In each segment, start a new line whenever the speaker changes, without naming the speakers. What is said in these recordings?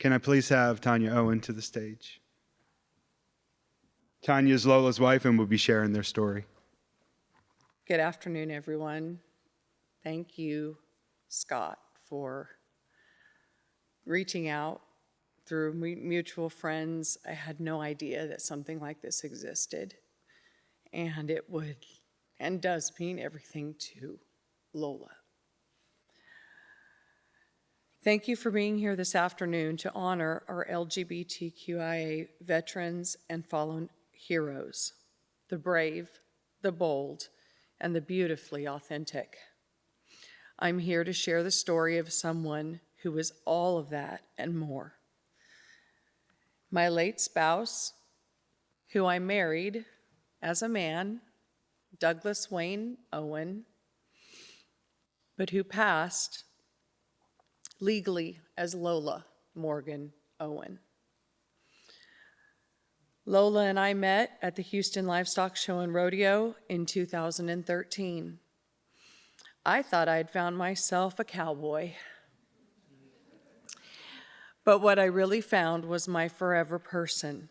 Can I please have Tonya Owen to the stage? Tonya is Lola's wife and will be sharing their story.
Good afternoon, everyone. Thank you, Scott, for reaching out through mutual friends. I had no idea that something like this existed, and it would and does mean everything to Lola. Thank you for being here this afternoon to honor our LGBTQIA veterans and fallen heroes, the brave, the bold, and the beautifully authentic. I'm here to share the story of someone who was all of that and more. My late spouse, who I married as a man, Douglas Wayne Owen, but who passed legally as Lola Morgan Owen. Lola and I met at the Houston Livestock Show and Rodeo in 2013. I thought I'd found myself a cowboy. But what I really found was my forever person.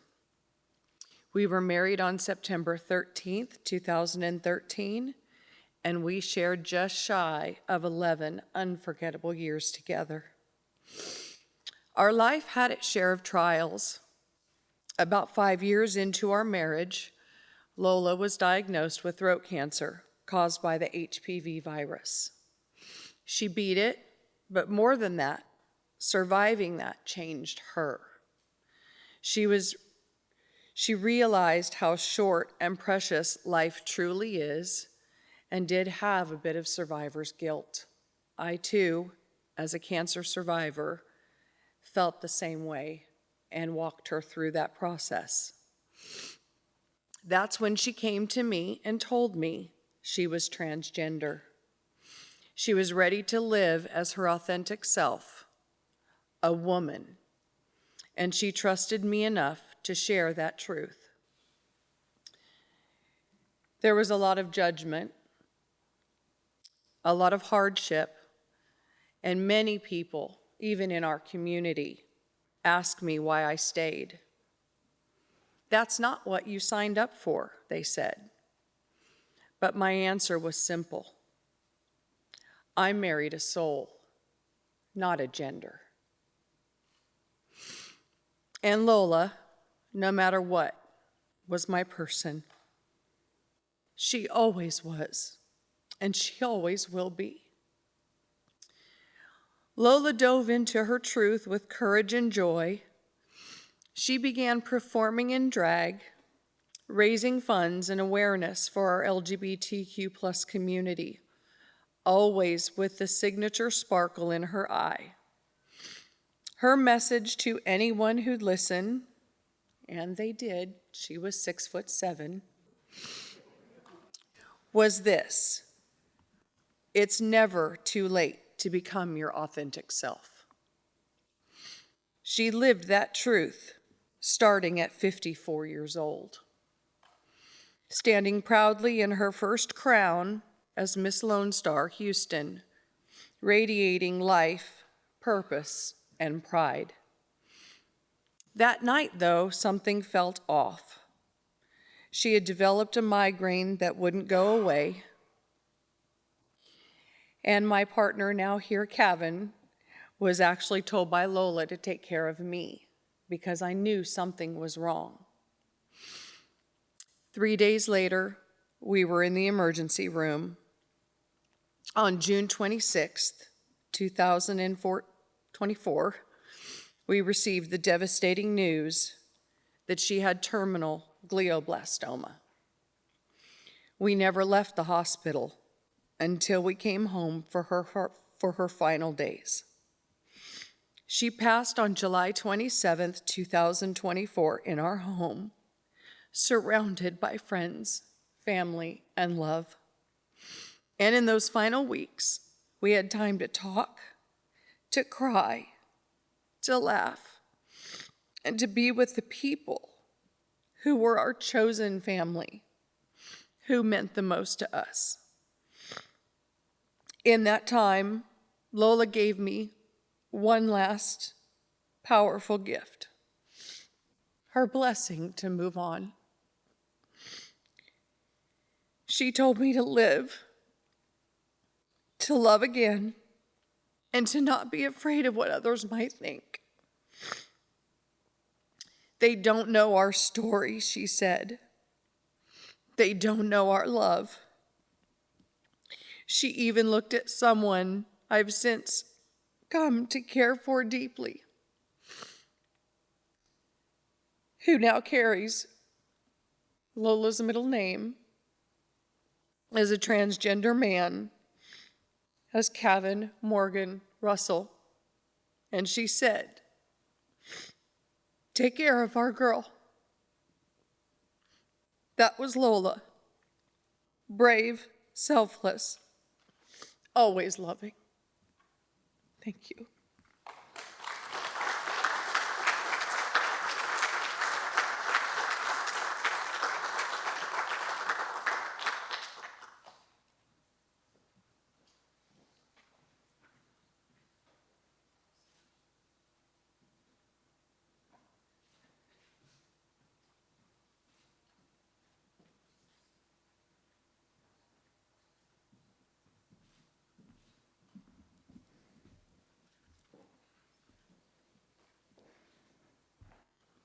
We were married on September 13th, 2013, and we shared just shy of 11 unforgettable years together. Our life had its share of trials. About 5 years into our marriage, Lola was diagnosed with throat cancer caused by the HPV virus. She beat it, but more than that, surviving that changed her. She realized how short and precious life truly is and did have a bit of survivor's guilt. I too, as a cancer survivor, felt the same way and walked her through that process. That's when she came to me and told me she was transgender. She was ready to live as her authentic self, a woman, and she trusted me enough to share that truth. There was a lot of judgment, a lot of hardship, and many people, even in our community, asked me why I stayed. That's not what you signed up for, they said. But my answer was simple. I married a soul, not a gender. And Lola, no matter what, was my person. She always was, and she always will be. Lola dove into her truth with courage and joy. She began performing in drag, raising funds and awareness for our LGBTQ+ community, always with the signature sparkle in her eye. Her message to anyone who'd listen, and they did, she was 6'7", was this: it's never too late to become your authentic self. She lived that truth starting at 54 years old. Standing proudly in her first crown as Miss Lone Star Houston, radiating life, purpose, and pride. That night, though, something felt off. She had developed a migraine that wouldn't go away, and my partner, now here, Kevin, was actually told by Lola to take care of me because I knew something was wrong. 3 days later, we were in the emergency room. On June 26th, 2024, we received the devastating news that she had terminal glioblastoma. We never left the hospital until we came home for her final days. She passed on July 27th, 2024 in our home, surrounded by friends, family, and love. And in those final weeks, we had time to talk, to cry, to laugh, and to be with the people who were our chosen family, who meant the most to us. In that time, Lola gave me one last powerful gift, her blessing to move on. She told me to live, to love again, and to not be afraid of what others might think. They don't know our story, she said. They don't know our love. She even looked at someone I've since come to care for deeply, who now carries Lola's middle name as a transgender man, as Kevin Morgan Russell. And she said, "Take care of our girl." That was Lola. Brave, selfless, always loving. Thank you.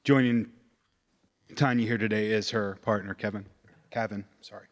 Joining Tonya here today is her partner, Kevin. Sorry.